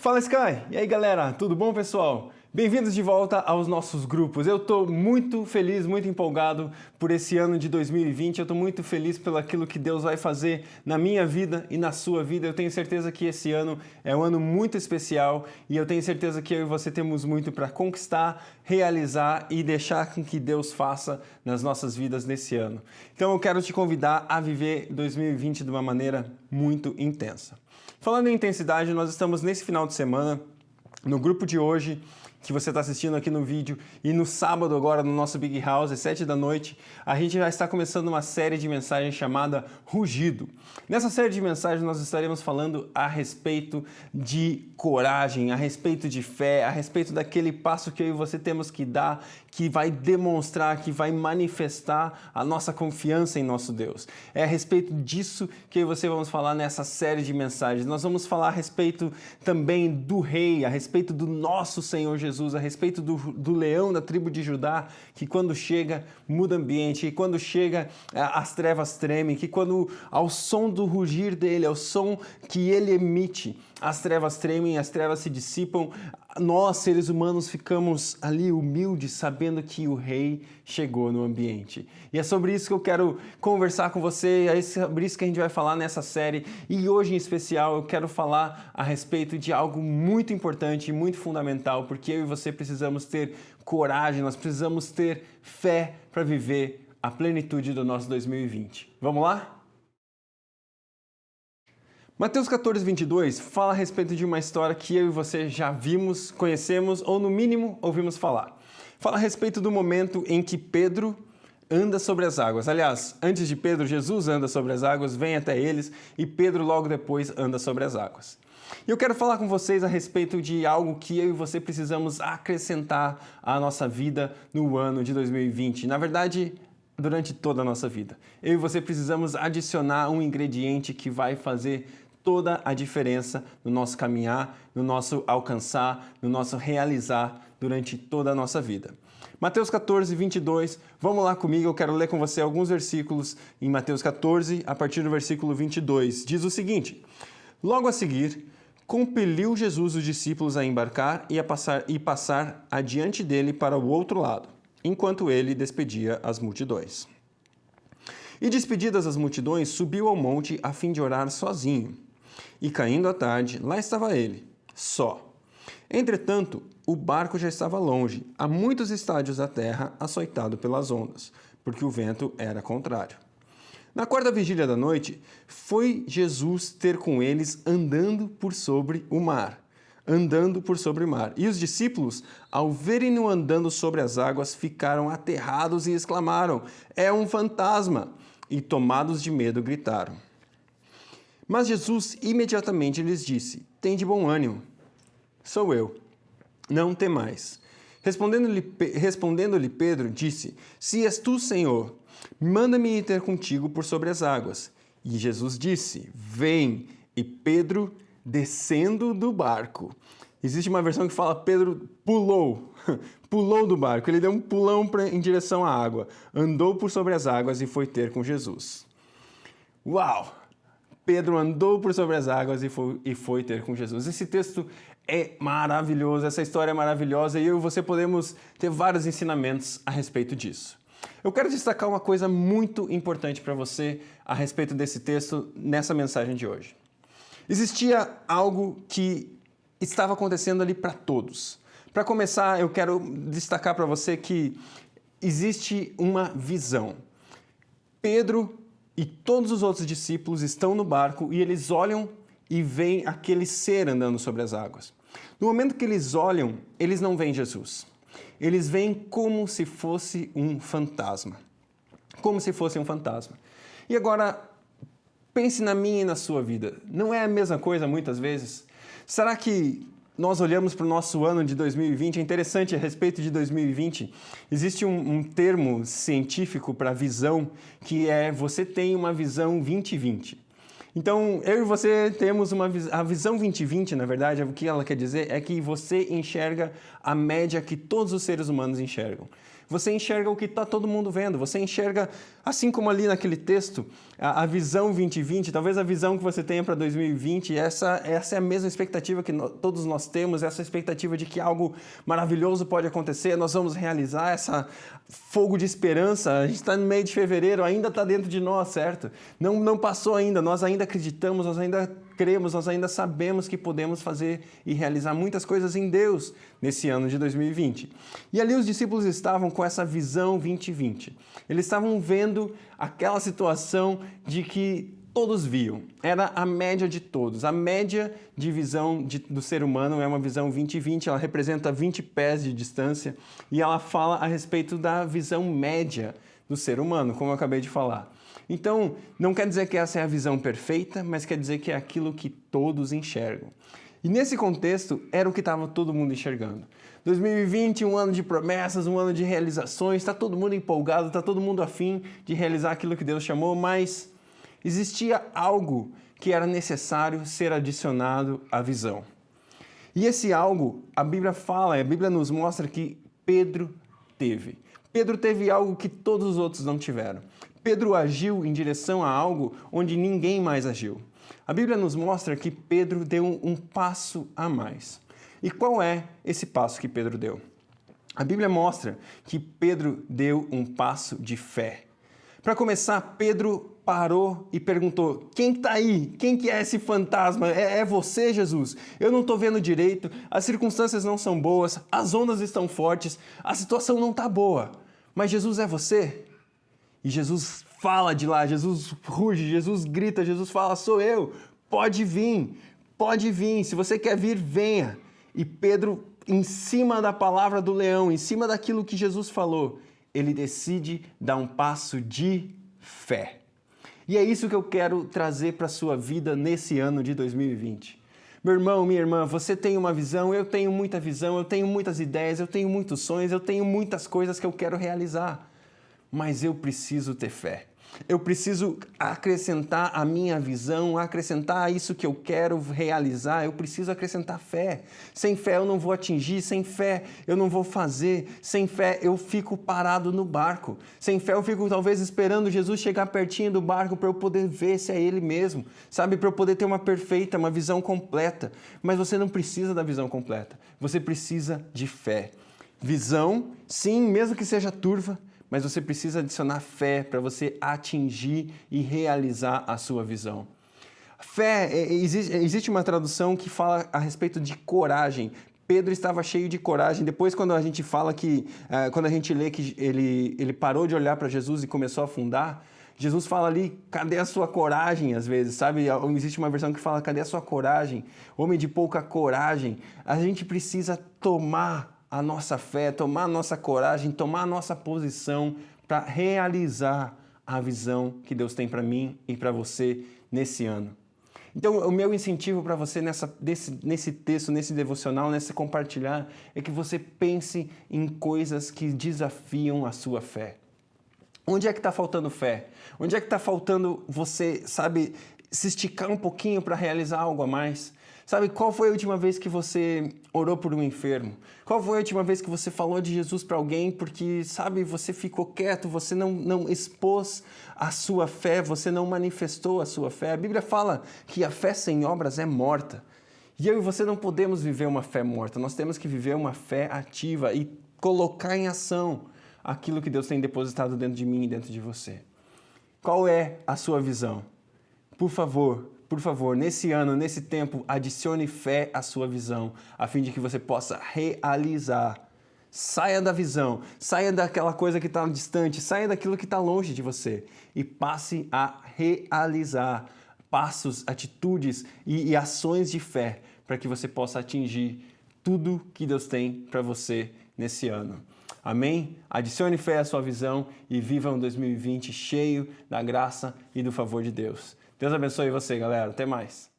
Fala Sky! E aí galera, tudo bom pessoal? Bem-vindos de volta aos nossos grupos. Eu estou muito feliz, muito empolgado por esse ano de 2020. Eu estou muito feliz pelo aquilo que Deus vai fazer na minha vida e na sua vida. Eu tenho certeza que esse ano é um ano muito especial e eu tenho certeza que eu e você temos muito para conquistar, realizar e deixar com que Deus faça nas nossas vidas nesse ano. Então eu quero te convidar a viver 2020 de uma maneira muito intensa. Falando em intensidade, nós estamos nesse final de semana no grupo de hoje, que você está assistindo aqui no vídeo, e no sábado agora no nosso Big House, às 7 da noite, a gente já está começando uma série de mensagens chamada Rugido. Nessa série de mensagens nós estaremos falando a respeito de coragem, a respeito de fé, a respeito daquele passo que eu e você temos que dar, que vai demonstrar, que vai manifestar a nossa confiança em nosso Deus. É a respeito disso que eu e você vamos falar nessa série de mensagens. Nós vamos falar a respeito também do Rei, a respeito do nosso Senhor Jesus, a respeito do leão da tribo de Judá, que quando chega muda ambiente, que quando chega as trevas tremem, que quando ao som do rugir dele, ao som que ele emite, as trevas tremem, as trevas se dissipam, nós seres humanos ficamos ali humildes sabendo que o Rei chegou no ambiente. E é sobre isso que eu quero conversar com você, é sobre isso que a gente vai falar nessa série. E hoje em especial eu quero falar a respeito de algo muito importante e muito fundamental, porque eu e você precisamos ter coragem, nós precisamos ter fé para viver a plenitude do nosso 2020. Vamos lá? Mateus 14, 22 fala a respeito de uma história que eu e você já vimos, conhecemos ou no mínimo ouvimos falar. Fala a respeito do momento em que Pedro anda sobre as águas. Aliás, antes de Pedro, Jesus anda sobre as águas, vem até eles e Pedro logo depois anda sobre as águas. E eu quero falar com vocês a respeito de algo que eu e você precisamos acrescentar à nossa vida no ano de 2020. Na verdade, durante toda a nossa vida. Eu e você precisamos adicionar um ingrediente que vai fazer toda a diferença no nosso caminhar, no nosso alcançar, no nosso realizar durante toda a nossa vida. Mateus 14, 22, vamos lá comigo, eu quero ler com você alguns versículos em Mateus 14, a partir do versículo 22. Diz o seguinte: logo a seguir, compeliu Jesus os discípulos a embarcar e passar adiante dele para o outro lado, enquanto ele despedia as multidões. E despedidas as multidões, subiu ao monte a fim de orar sozinho. E caindo a tarde, lá estava ele, só. Entretanto, o barco já estava longe, a muitos estádios da terra, açoitado pelas ondas, porque o vento era contrário. Na quarta vigília da noite, foi Jesus ter com eles andando por sobre o mar. E os discípulos, ao verem-no andando sobre as águas, ficaram aterrados e exclamaram: é um fantasma! E tomados de medo, gritaram. Mas Jesus imediatamente lhes disse: tende bom ânimo, sou eu, não temais. Respondendo-lhe Pedro, disse: se és tu, Senhor, manda-me ir ter contigo por sobre as águas. E Jesus disse: vem. E Pedro, descendo do barco. Existe uma versão que fala Pedro pulou do barco. Ele deu um pulão em direção à água, andou por sobre as águas e foi ter com Jesus. Uau! Pedro andou por sobre as águas e foi ter com Jesus. Esse texto é maravilhoso, essa história é maravilhosa e eu e você podemos ter vários ensinamentos a respeito disso. Eu quero destacar uma coisa muito importante para você a respeito desse texto nessa mensagem de hoje. Existia algo que estava acontecendo ali para todos. Para começar, eu quero destacar para você que existe uma visão. Pedro e todos os outros discípulos estão no barco e eles olham e veem aquele ser andando sobre as águas. No momento que eles olham, eles não veem Jesus. Eles veem como se fosse um fantasma. Como se fosse um fantasma. E agora, pense na minha e na sua vida. Não é a mesma coisa muitas vezes? Será que nós olhamos para o nosso ano de 2020, é interessante a respeito de 2020, existe um termo científico para visão, que é você tem uma visão 2020. Então, eu e você temos a visão 2020, na verdade, o que ela quer dizer é que você enxerga a média que todos os seres humanos enxergam. Você enxerga o que está todo mundo vendo. Você enxerga, assim como ali naquele texto, a visão 2020, talvez a visão que você tenha para 2020, essa é a mesma expectativa que todos nós temos, essa expectativa de que algo maravilhoso pode acontecer, nós vamos realizar essa fogo de esperança. A gente está no meio de fevereiro, ainda está dentro de nós, certo? Não passou ainda, nós ainda acreditamos, nós ainda cremos, nós ainda sabemos que podemos fazer e realizar muitas coisas em Deus nesse ano de 2020. E ali os discípulos estavam com essa visão 2020. Eles estavam vendo aquela situação de que todos viam. Era a média de todos. A média de visão do ser humano é uma visão 2020, ela representa 20 pés de distância e ela fala a respeito da visão média do ser humano, como eu acabei de falar. Então, não quer dizer que essa é a visão perfeita, mas quer dizer que é aquilo que todos enxergam. E nesse contexto, era o que estava todo mundo enxergando. 2020, um ano de promessas, um ano de realizações, está todo mundo empolgado, está todo mundo afim de realizar aquilo que Deus chamou, mas existia algo que era necessário ser adicionado à visão. E esse algo, a Bíblia fala, a Bíblia nos mostra que Pedro teve. Pedro teve algo que todos os outros não tiveram. Pedro agiu em direção a algo onde ninguém mais agiu. A Bíblia nos mostra que Pedro deu um passo a mais. E qual é esse passo que Pedro deu? A Bíblia mostra que Pedro deu um passo de fé. Para começar, Pedro parou e perguntou: quem está aí? Quem que é esse fantasma? É você, Jesus? Eu não estou vendo direito, as circunstâncias não são boas, as ondas estão fortes, a situação não está boa. Mas Jesus é você? E Jesus fala de lá, Jesus ruge, Jesus grita, Jesus fala: sou eu, pode vir, se você quer vir, venha. E Pedro, em cima da palavra do leão, em cima daquilo que Jesus falou, ele decide dar um passo de fé. E é isso que eu quero trazer para a sua vida nesse ano de 2020. Meu irmão, minha irmã, você tem uma visão, eu tenho muita visão, eu tenho muitas ideias, eu tenho muitos sonhos, eu tenho muitas coisas que eu quero realizar. Mas eu preciso ter fé. Eu preciso acrescentar a minha visão, acrescentar isso que eu quero realizar. Eu preciso acrescentar fé. Sem fé eu não vou atingir, sem fé eu não vou fazer, sem fé eu fico parado no barco. Sem fé eu fico talvez esperando Jesus chegar pertinho do barco para eu poder ver se é Ele mesmo, sabe? Para eu poder ter uma visão completa. Mas você não precisa da visão completa. Você precisa de fé. Visão, sim, mesmo que seja turva, mas você precisa adicionar fé para você atingir e realizar a sua visão. Fé, existe uma tradução que fala a respeito de coragem. Pedro estava cheio de coragem. Depois, quando a gente fala que, quando a gente lê que ele parou de olhar para Jesus e começou a afundar, Jesus fala ali: cadê a sua coragem? Às vezes, sabe? Existe uma versão que fala: cadê a sua coragem? Homem de pouca coragem. A gente precisa tomar a nossa fé, tomar a nossa coragem, tomar a nossa posição para realizar a visão que Deus tem para mim e para você nesse ano. Então, o meu incentivo para você nesse texto, nesse devocional, nesse compartilhar, é que você pense em coisas que desafiam a sua fé. Onde é que está faltando fé? Onde é que está faltando você, sabe, se esticar um pouquinho para realizar algo a mais? Sabe, qual foi a última vez que você orou por um enfermo? Qual foi a última vez que você falou de Jesus para alguém porque, sabe, você ficou quieto, você não expôs a sua fé, você não manifestou a sua fé? A Bíblia fala que a fé sem obras é morta. E eu e você não podemos viver uma fé morta, nós temos que viver uma fé ativa e colocar em ação aquilo que Deus tem depositado dentro de mim e dentro de você. Qual é a sua visão? Por favor, nesse ano, nesse tempo, adicione fé à sua visão, a fim de que você possa realizar. Saia da visão, saia daquela coisa que está distante, saia daquilo que está longe de você e passe a realizar passos, atitudes e ações de fé para que você possa atingir tudo que Deus tem para você nesse ano. Amém? Adicione fé à sua visão e viva um 2020 cheio da graça e do favor de Deus. Deus abençoe você, galera. Até mais.